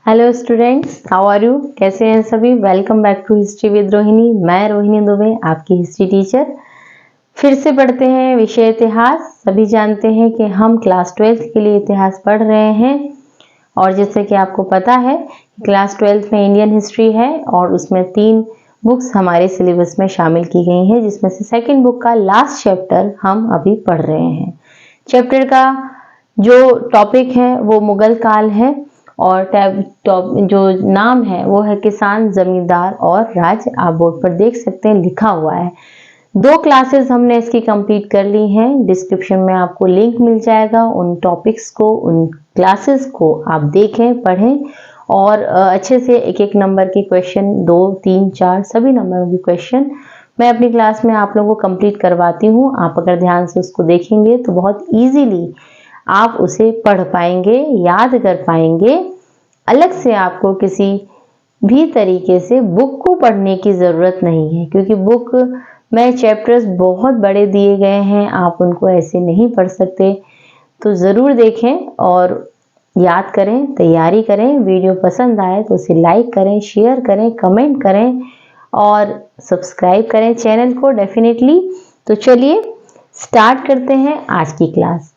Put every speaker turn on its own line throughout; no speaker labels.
Hello students, how are you? कैसे हैं सभी? Welcome back to history with Rohini. मैं रोहिणी दुबे, आपकी हिस्ट्री टीचर। फिर से पढ़ते हैं विषय इतिहास। सभी जानते हैं कि हम क्लास 12th के लिए इतिहास पढ़ रहे हैं और जैसे कि आपको पता है क्लास 12th में इंडियन हिस्ट्री है और उसमें 3 बुक्स हमारे सिलेबस में शामिल की गई हैं, जिसमें से सेकेंड बुक का लास्ट चैप्टर हम अभी पढ़ रहे हैं। चैप्टर का जो टॉपिक है वो मुगल काल है और जो नाम है वो है किसान, जमींदार और राज। आप बोर्ड पर देख सकते हैं लिखा हुआ है। 2 क्लासेस हमने इसकी कंप्लीट कर ली हैं। डिस्क्रिप्शन में आपको लिंक मिल जाएगा। उन टॉपिक्स को, उन क्लासेस को आप देखें, पढ़ें और अच्छे से एक एक नंबर के क्वेश्चन 2, 3, 4 सभी नंबरों के क्वेश्चन मैं अपनी क्लास में आप लोगों को कंप्लीट करवाती हूँ। आप अगर ध्यान से उसको देखेंगे तो बहुत इजीली आप उसे पढ़ पाएंगे, याद कर पाएंगे। अलग से आपको किसी भी तरीके से बुक को पढ़ने की ज़रूरत नहीं है, क्योंकि बुक में चैप्टर्स बहुत बड़े दिए गए हैं, आप उनको ऐसे नहीं पढ़ सकते। तो ज़रूर देखें और याद करें, तैयारी करें। वीडियो पसंद आए तो उसे लाइक करें, शेयर करें, कमेंट करें और सब्सक्राइब करें चैनल को डेफिनेटली। तो चलिए स्टार्ट करते हैं आज की क्लास।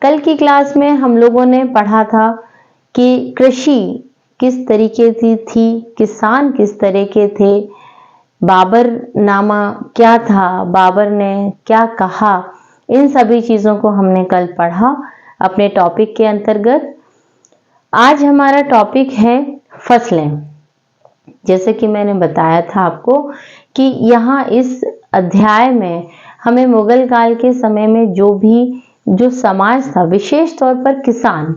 कल की क्लास में हम लोगों ने पढ़ा था कि कृषि किस तरीके की थी, किसान किस तरह के थे, बाबर नामा क्या था, बाबर ने क्या कहा, इन सभी चीज़ों को हमने कल पढ़ा अपने टॉपिक के अंतर्गत। आज हमारा टॉपिक है फसलें। जैसे कि मैंने बताया था आपको कि यहाँ इस अध्याय में हमें मुगल काल के समय में जो समाज था, विशेष तौर पर किसान,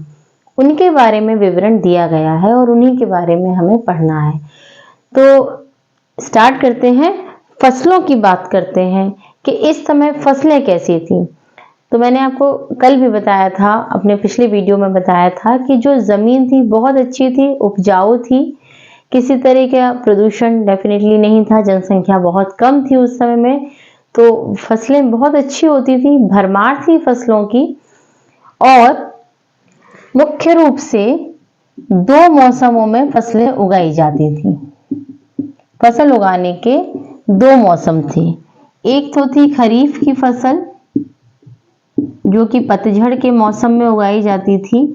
उनके बारे में विवरण दिया गया है और उन्हीं के बारे में हमें पढ़ना है। तो स्टार्ट करते हैं, फसलों की बात करते हैं कि इस समय फसलें कैसी थी। तो मैंने आपको कल भी बताया था, अपने पिछले वीडियो में बताया था कि जो ज़मीन थी बहुत अच्छी थी, उपजाऊ थी, किसी तरह का प्रदूषण डेफिनेटली नहीं था, जनसंख्या बहुत कम थी उस समय में, तो फसलें बहुत अच्छी होती थी, भरमार थी फसलों की। और मुख्य रूप से 2 मौसमों में फसलें उगाई जाती थी। फसल उगाने के 2 मौसम थे। एक तो थी खरीफ की फसल, जो कि पतझड़ के मौसम में उगाई जाती थी,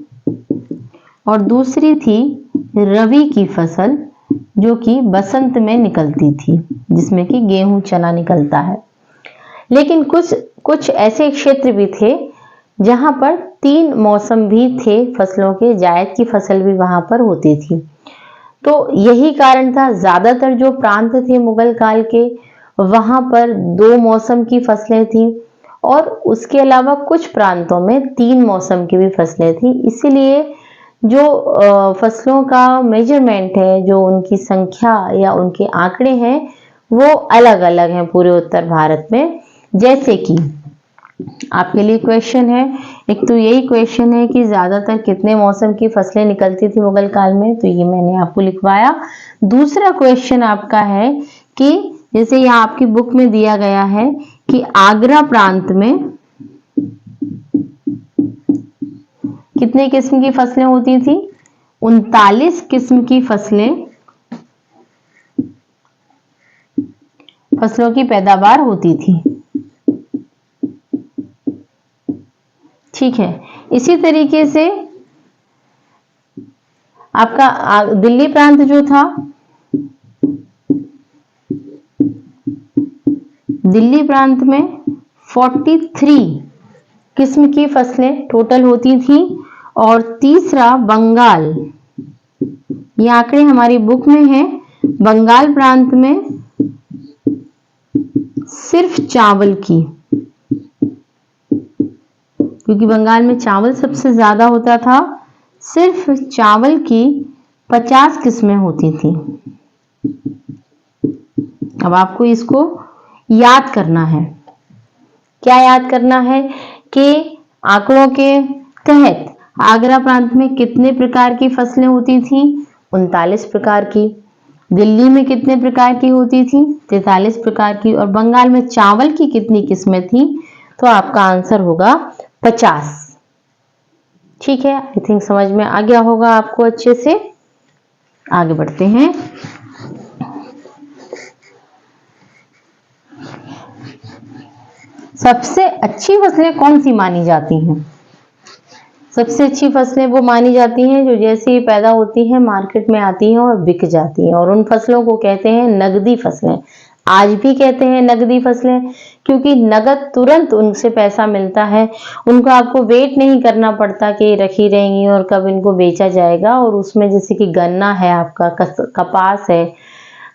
और दूसरी थी रबी की फसल, जो कि बसंत में निकलती थी, जिसमें कि गेहूं, चना निकलता है। लेकिन कुछ ऐसे क्षेत्र भी थे जहां पर 3 मौसम भी थे फसलों के, जायद की फसल भी वहां पर होती थी। तो यही कारण था, ज्यादातर जो प्रांत थे मुगल काल के, वहां पर 2 मौसम की फसलें थी और उसके अलावा कुछ प्रांतों में 3 मौसम की भी फसलें थी। इसीलिए जो फसलों का मेजरमेंट है, जो उनकी संख्या या उनके आंकड़े हैं, वो अलग अलग हैं पूरे उत्तर भारत में। जैसे कि आपके लिए क्वेश्चन है, एक तो यही क्वेश्चन है कि ज्यादातर कितने मौसम की फसलें निकलती थी मुगल काल में, तो ये मैंने आपको लिखवाया। दूसरा क्वेश्चन आपका है कि जैसे यहाँ आपकी बुक में दिया गया है कि आगरा प्रांत में कितने किस्म की फसलें होती थी? 39 किस्म की फसलों की पैदावार होती थी। ठीक है। इसी तरीके से आपका दिल्ली प्रांत जो था, दिल्ली प्रांत में 43 किस्म की फसलें टोटल होती थी। और तीसरा बंगाल, ये आंकड़े हमारी बुक में हैं। बंगाल प्रांत में सिर्फ चावल की, क्योंकि बंगाल में चावल सबसे ज्यादा होता था, सिर्फ चावल की 50 किस्में होती थी। अब आपको इसको याद करना है। क्या याद करना है कि आंकड़ों के तहत आगरा प्रांत में कितने प्रकार की फसलें होती थी? 39 प्रकार की। दिल्ली में कितने प्रकार की होती थी? 43 प्रकार की। और बंगाल में चावल की कितनी किस्में थी? तो आपका आंसर होगा 50। ठीक है, आई थिंक समझ में आ गया होगा आपको अच्छे से। आगे बढ़ते हैं। सबसे अच्छी फसलें कौन सी मानी जाती हैं? सबसे अच्छी फसलें वो मानी जाती हैं जो जैसे ही पैदा होती हैं मार्केट में आती हैं और बिक जाती हैं, और उन फसलों को कहते हैं नगदी फसलें। आज भी कहते हैं नगदी फसलें, क्योंकि नगद तुरंत उनसे पैसा मिलता है। उनको आपको वेट नहीं करना पड़ता कि रखी रहेंगी और कब इनको बेचा जाएगा। और उसमें जैसे कि गन्ना है, आपका कपास है,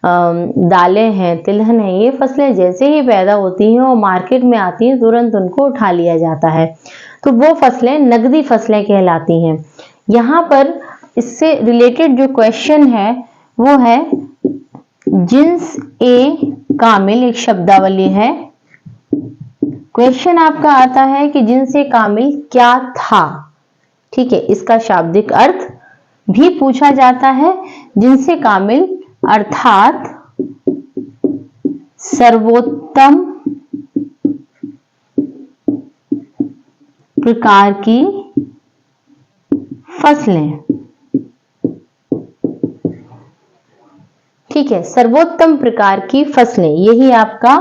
दालें हैं, तिलहन है, ये फसलें जैसे ही पैदा होती हैं और मार्केट में आती हैं तुरंत उनको उठा लिया जाता है, तो वो फसलें नगदी फसलें कहलाती हैं। यहाँ पर इससे रिलेटेड जो क्वेश्चन है वो है जिन्स ए कामिल, एक शब्दावली है। क्वेश्चन आपका आता है कि जिन्स ए कामिल क्या था। ठीक है, इसका शाब्दिक अर्थ भी पूछा जाता है। जिन्स ए कामिल अर्थात सर्वोत्तम प्रकार की फसलें। ठीक है, सर्वोत्तम प्रकार की फसलें, यही आपका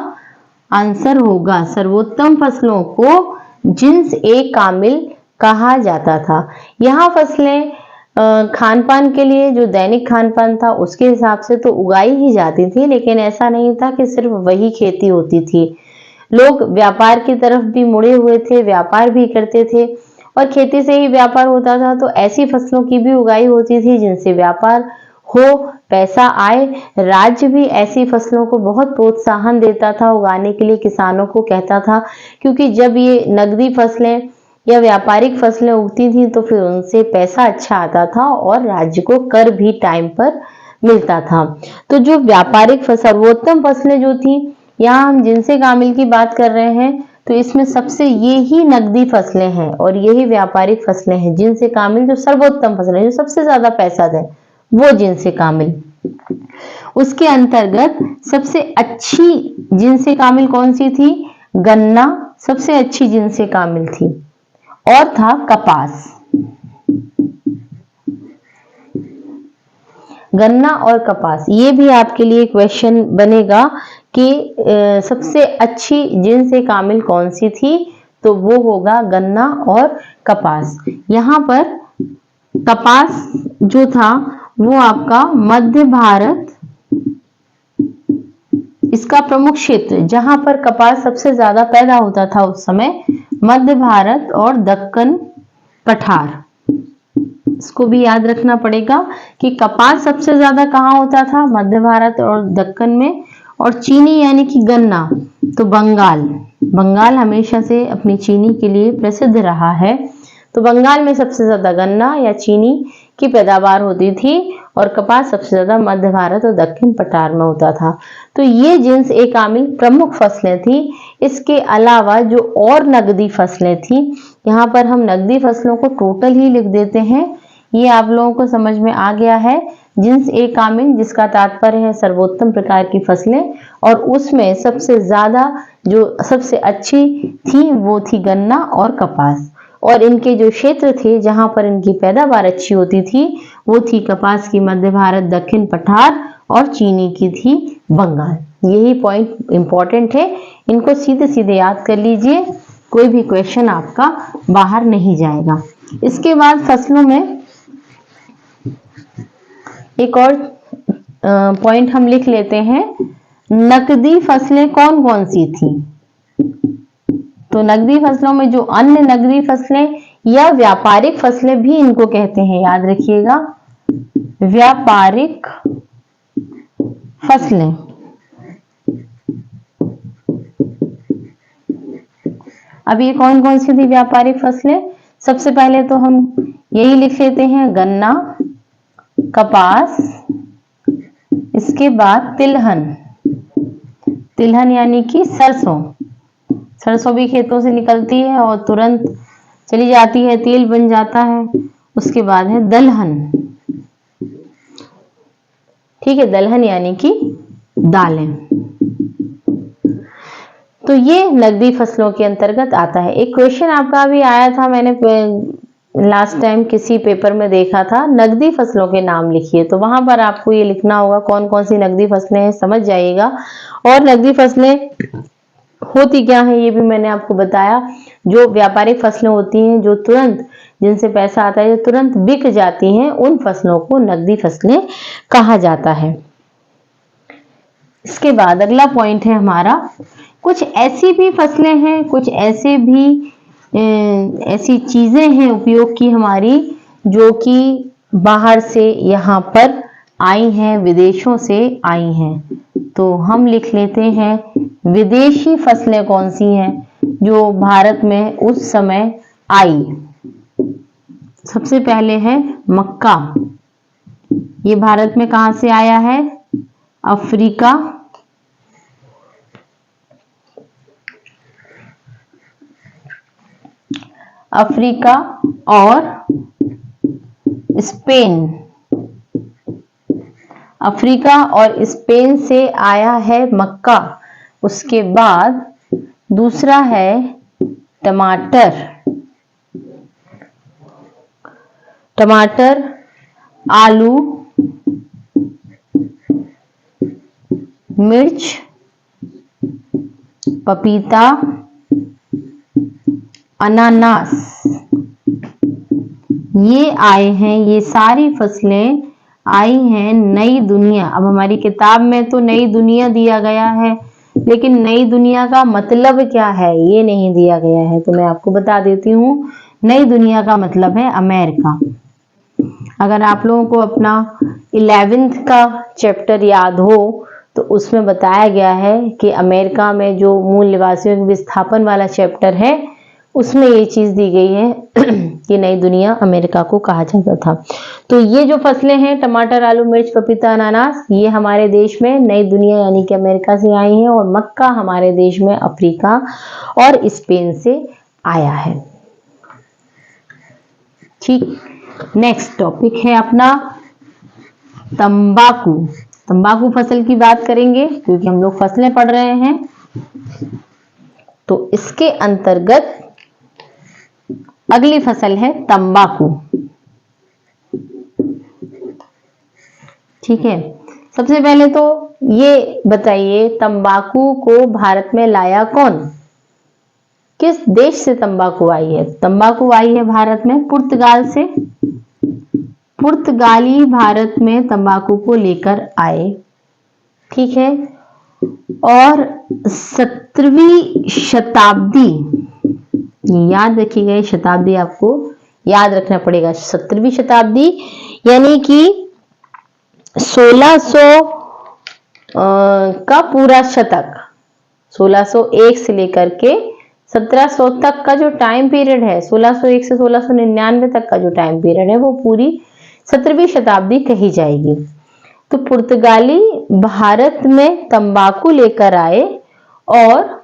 आंसर होगा। सर्वोत्तम फसलों को जिन्स ए कामिल कहा जाता था। यहाँ फसलें खान पान के लिए, जो दैनिक खान पान था उसके हिसाब से तो उगाई ही जाती थी, लेकिन ऐसा नहीं था कि सिर्फ वही खेती होती थी। लोग व्यापार की तरफ भी मुड़े हुए थे, व्यापार भी करते थे, और खेती से ही व्यापार होता था। तो ऐसी फसलों की भी उगाई होती थी जिनसे व्यापार हो, पैसा आए। राज्य भी ऐसी फसलों को बहुत प्रोत्साहन देता था उगाने के लिए, किसानों को कहता था, क्योंकि जब ये नगदी फसलें या व्यापारिक फसलें उगती थी तो फिर उनसे पैसा अच्छा आता था और राज्य को कर भी टाइम पर मिलता था। तो जो व्यापारिक सर्वोत्तम फसलें जो थी, यहाँ हम जिनसे कामिल की बात कर रहे हैं, तो इसमें सबसे ये ही नगदी फसलें हैं और यही व्यापारिक फसलें हैं। जिनसे कामिल जो सर्वोत्तम फसलें, जो सबसे ज्यादा पैसा दें, वो जिनसे कामिल। उसके अंतर्गत सबसे अच्छी जिनसे कामिल कौन सी थी? गन्ना सबसे अच्छी जिनसे कामिल थी, और था कपास। गन्ना और कपास, ये भी आपके लिए क्वेश्चन बनेगा कि सबसे अच्छी जिनसे कामिल कौन सी थी, तो वो होगा गन्ना और कपास। यहाँ पर कपास जो था वो आपका मध्य भारत, इसका प्रमुख क्षेत्र जहां पर कपास सबसे ज्यादा पैदा होता था उस समय, मध्य भारत और दक्कन पठार। इसको भी याद रखना पड़ेगा कि कपास सबसे ज्यादा कहाँ होता था? मध्य भारत और दक्कन में। और चीनी यानी कि गन्ना, तो बंगाल। बंगाल हमेशा से अपनी चीनी के लिए प्रसिद्ध रहा है, तो बंगाल में सबसे ज्यादा गन्ना या चीनी की पैदावार होती थी, और कपास सबसे ज्यादा मध्य भारत और दक्षिण पठार में होता था। तो ये जिन्स ए कामिल प्रमुख फसलें थी। इसके अलावा जो और नगदी फसलें थी, यहाँ पर हम नगदी फसलों को टोटल ही लिख देते हैं। ये आप लोगों को समझ में आ गया है। जिन्स ए कामिल जिसका तात्पर्य है सर्वोत्तम प्रकार की फसलें, और उसमें सबसे ज्यादा जो सबसे अच्छी थी वो थी गन्ना और कपास। और इनके जो क्षेत्र थे जहां पर इनकी पैदावार अच्छी होती थी वो थी कपास की मध्य भारत, दक्षिण पठार, और चीनी की थी बंगाल। यही पॉइंट इंपॉर्टेंट है, इनको सीधे सीधे याद कर लीजिए, कोई भी क्वेश्चन आपका बाहर नहीं जाएगा। इसके बाद फसलों में एक और पॉइंट हम लिख लेते हैं, नकदी फसलें कौन कौन सी थी। तो नकदी फसलों में जो अन्य नकदी फसलें या व्यापारिक फसलें भी इनको कहते हैं, याद रखिएगा, व्यापारिक फसलें। अब ये कौन कौन सी थी व्यापारिक फसलें? सबसे पहले तो हम यही लिख लेते हैं, गन्ना, कपास, इसके बाद तिलहन। तिलहन यानी कि सरसों। सरसों भी खेतों से निकलती है और तुरंत चली जाती है, तेल बन जाता है। उसके बाद है दलहन। ठीक है, दलहन यानी कि दालें। तो ये नकदी फसलों के अंतर्गत आता है। एक क्वेश्चन आपका भी आया था, मैंने लास्ट टाइम किसी पेपर में देखा था, नकदी फसलों के नाम लिखिए, तो वहां पर आपको ये लिखना होगा कौन कौन सी नकदी फसलें हैं, समझ जाइएगा। और नकदी फसलें होती क्या है ये भी मैंने आपको बताया। जो व्यापारिक फसलें होती हैं, जो तुरंत, जिनसे पैसा आता है, जो तुरंत बिक जाती हैं, उन फसलों को नकदी फसलें कहा जाता है। इसके बाद अगला पॉइंट है हमारा, कुछ ऐसी भी फसलें हैं, कुछ ऐसे भी ऐसी चीजें हैं उपयोग की हमारी, जो कि बाहर से यहाँ पर आई हैं, विदेशों से आई हैं। तो हम लिख लेते हैं विदेशी फसलें कौन सी हैं जो भारत में उस समय आई। सबसे पहले है मक्का। ये भारत में कहां से आया है? अफ्रीका, अफ्रीका और स्पेन। अफ्रीका और स्पेन से आया है मक्का। उसके बाद दूसरा है टमाटर। टमाटर, आलू, मिर्च, पपीता, अनानास, ये आए हैं, ये सारी फसलें आई हैं नई दुनिया। अब हमारी किताब में तो नई दुनिया दिया गया है, लेकिन नई दुनिया का मतलब क्या है ये नहीं दिया गया है, तो मैं आपको बता देती हूँ। नई दुनिया का मतलब है अमेरिका। अगर आप लोगों को अपना 11th का चैप्टर याद हो तो उसमें बताया गया है कि अमेरिका में जो मूल निवासियों के विस्थापन वाला चैप्टर है, उसमें ये चीज दी गई है कि नई दुनिया अमेरिका को कहा जाता था। तो ये जो फसलें हैं, टमाटर, आलू, मिर्च, पपीता, अनानास, ये हमारे देश में नई दुनिया यानी कि अमेरिका से आई हैं, और मक्का हमारे देश में अफ्रीका और स्पेन से आया है। ठीक, नेक्स्ट टॉपिक है अपना तंबाकू। तंबाकू फसल की बात करेंगे क्योंकि हम लोग फसलें पढ़ रहे हैं, तो इसके अंतर्गत अगली फसल है तंबाकू। ठीक है, सबसे पहले तो ये बताइए तंबाकू को भारत में लाया कौन? किस देश से तंबाकू आई है? तंबाकू आई है भारत में पुर्तगाल से। पुर्तगाली भारत में तंबाकू को लेकर आए। ठीक है, और 17वीं शताब्दी, याद रखिएगा, ये शताब्दी आपको याद रखना पड़ेगा। 17वीं शताब्दी यानी कि 1600 का पूरा शतक, 1601 से लेकर के 1700 तक का जो टाइम पीरियड है, 1601 से 1699 तक का जो टाइम पीरियड है, वो पूरी 17वीं शताब्दी कही जाएगी। तो पुर्तगाली भारत में तंबाकू लेकर आए, और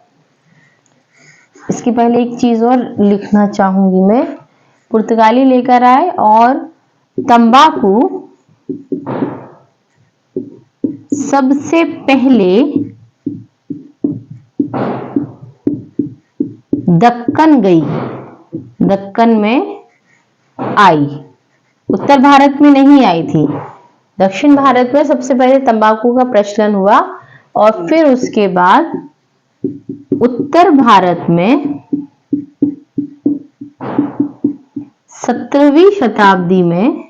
इसकी पहले एक चीज और लिखना चाहूंगी मैं, पुर्तगाली लेकर आए और तंबाकू सबसे पहले दक्कन गई, दक्कन में आई, उत्तर भारत में नहीं आई थी। दक्षिण भारत में सबसे पहले तंबाकू का प्रचलन हुआ, और फिर उसके बाद उत्तर भारत में 17वीं शताब्दी में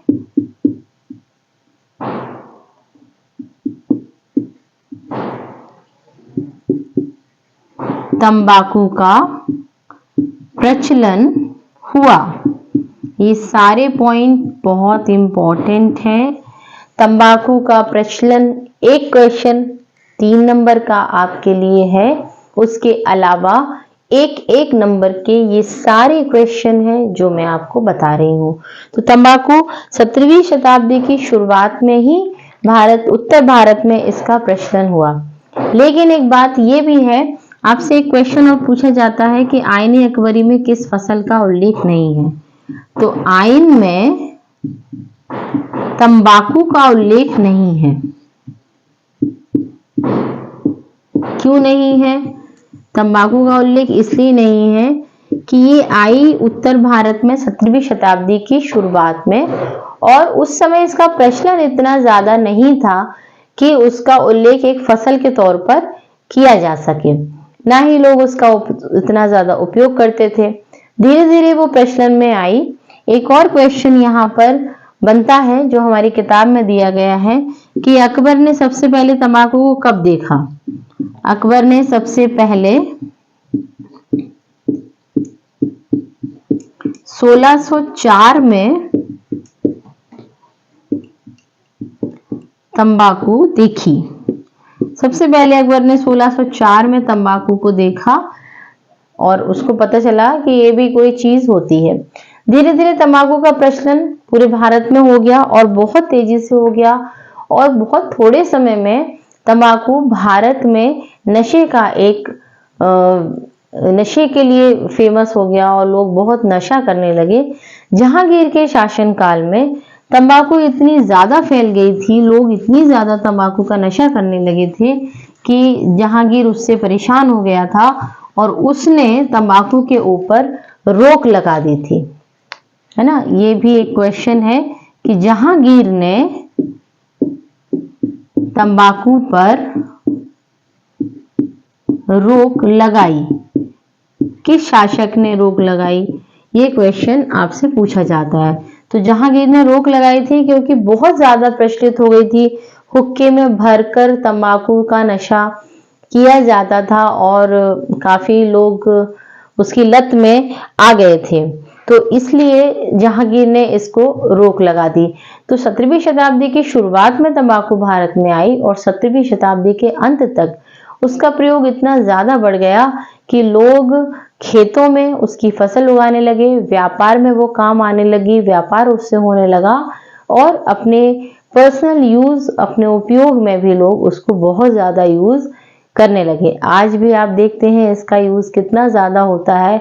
तंबाकू का प्रचलन हुआ। ये सारे पॉइंट बहुत इंपॉर्टेंट हैं। तंबाकू का प्रचलन, एक क्वेश्चन 3 नंबर का आपके लिए है, उसके अलावा एक नंबर के ये सारे क्वेश्चन हैं जो मैं आपको बता रही हूँ। तो तंबाकू 17वीं शताब्दी की शुरुआत में ही उत्तर भारत में इसका प्रचलन हुआ। लेकिन एक बात ये भी है, आपसे एक क्वेश्चन और पूछा जाता है कि आईन अकबरी में किस फसल का उल्लेख नहीं है? तो आईन में तंबाकू का उल्लेख नहीं है। क्यों नहीं है? तंबाकू का उल्लेख इसलिए नहीं है कि ये आई उत्तर भारत में 17वीं शताब्दी की शुरुआत में, और उस समय इसका प्रचलन इतना ज्यादा नहीं था कि उसका उल्लेख एक फसल के तौर पर किया जा सके, ना ही लोग उसका इतना ज्यादा उपयोग करते थे। धीरे धीरे वो प्रचलन में आई। एक और क्वेश्चन यहाँ पर बनता है जो हमारी किताब में दिया गया है कि अकबर ने सबसे पहले तंबाकू को कब देखा। अकबर ने सबसे पहले 1604 में तंबाकू देखी। सबसे पहले अकबर ने 1604 में तंबाकू को देखा और उसको पता चला कि ये भी कोई चीज होती है। धीरे धीरे तंबाकू का प्रचलन पूरे भारत में हो गया और बहुत तेजी से हो गया, और बहुत थोड़े समय में तंबाकू भारत में नशे का एक नशे के लिए फेमस हो गया और लोग बहुत नशा करने लगे। जहांगीर के शासनकाल में तंबाकू इतनी ज्यादा फैल गई थी, लोग इतनी ज्यादा तंबाकू का नशा करने लगे थे कि जहांगीर उससे परेशान हो गया था और उसने तंबाकू के ऊपर रोक लगा दी थी, है ना। ये भी एक क्वेश्चन है कि जहांगीर ने तंबाकू पर रोक लगाई, किस शासक ने रोक लगाई, ये क्वेश्चन आपसे पूछा जाता है। तो जहांगीर ने रोक लगाई थी क्योंकि बहुत ज्यादा प्रचलित हो गई थी, हुक्के में भरकर तंबाकू का नशा किया जाता था और काफी लोग उसकी लत में आ गए थे, तो इसलिए जहांगीर ने इसको रोक लगा दी। तो 17वीं शताब्दी की शुरुआत में तंबाकू भारत में आई और 17वीं शताब्दी के अंत तक उसका प्रयोग इतना ज्यादा बढ़ गया कि लोग खेतों में उसकी फसल उगाने लगे, व्यापार में वो काम आने लगी, व्यापार उससे होने लगा और अपने पर्सनल यूज, अपने उपयोग में भी लोग उसको बहुत ज्यादा यूज करने लगे। आज भी आप देखते हैं इसका यूज कितना ज्यादा होता है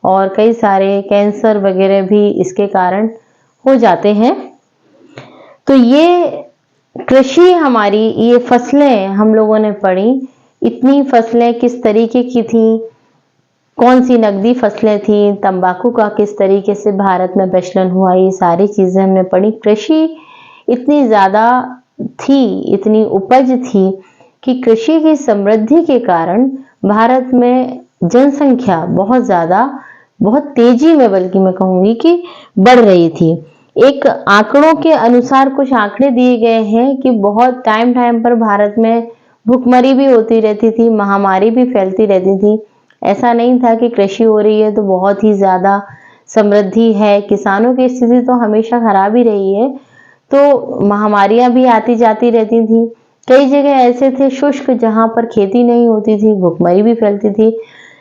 और कई सारे कैंसर वगैरह भी इसके कारण हो जाते हैं। तो ये कृषि हमारी, ये फसलें हम लोगों ने पढ़ी, इतनी फसलें किस तरीके की थी, कौन सी नकदी फसलें थी, तंबाकू का किस तरीके से भारत में प्रचलन हुआ, ये सारी चीजें हमने पढ़ी। कृषि इतनी ज्यादा थी, इतनी उपज थी कि कृषि की समृद्धि के कारण भारत में जनसंख्या बहुत ज्यादा, बहुत तेजी में, बल्कि मैं कहूंगी कि बढ़ रही थी। एक आंकड़ों के अनुसार कुछ आंकड़े दिए गए हैं कि बहुत टाइम टाइम पर भारत में भुखमरी भी होती रहती थी, महामारी भी फैलती रहती थी। ऐसा नहीं था कि कृषि हो रही है तो बहुत ही ज्यादा समृद्धि है, किसानों की स्थिति तो हमेशा खराब ही रही है, तो महामारियां भी आती जाती रहती थी। कई जगह ऐसे थे शुष्क जहां पर खेती नहीं होती थी, भुखमरी भी फैलती थी।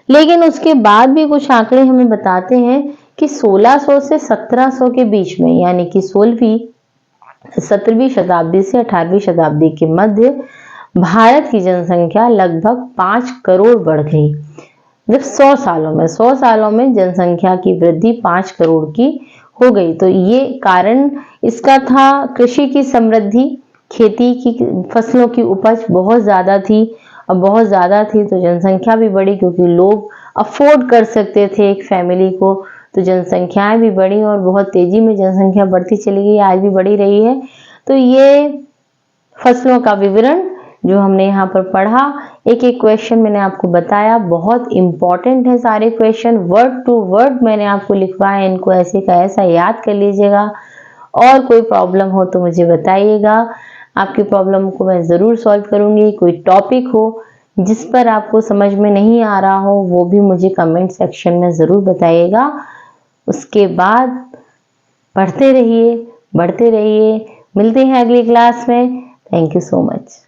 लेकिन उसके बाद भी कुछ आंकड़े हमें बताते हैं कि 1600 से 1700 के बीच में, यानी कि 17वीं शताब्दी से 18वीं शताब्दी के मध्य भारत की जनसंख्या लगभग 5 करोड़ बढ़ गई। जब 100 सालों में जनसंख्या की वृद्धि 5 करोड़ की हो गई, तो ये कारण इसका था कृषि की समृद्धि, खेती की फसलों की उपज बहुत ज्यादा थी, और बहुत ज्यादा थी तो जनसंख्या भी बढ़ी क्योंकि लोग अफोर्ड कर सकते थे एक फैमिली को, तो जनसंख्याएं भी बढ़ी और बहुत तेजी में जनसंख्या बढ़ती चली गई, आज भी बढ़ी रही है। तो ये फसलों का विवरण जो हमने यहाँ पर पढ़ा, एक एक क्वेश्चन मैंने आपको बताया, बहुत इंपॉर्टेंट है सारे क्वेश्चन, वर्ड टू वर्ड मैंने आपको लिखवाया, इनको ऐसे का ऐसा याद कर लीजिएगा। और कोई प्रॉब्लम हो तो मुझे बताइएगा, आपकी प्रॉब्लम को मैं जरूर सॉल्व करूंगी। कोई टॉपिक हो जिस पर आपको समझ में नहीं आ रहा हो वो भी मुझे कमेंट सेक्शन में जरूर बताइएगा। उसके बाद पढ़ते रहिए, बढ़ते रहिए। मिलते हैं अगली क्लास में। Thank you so much.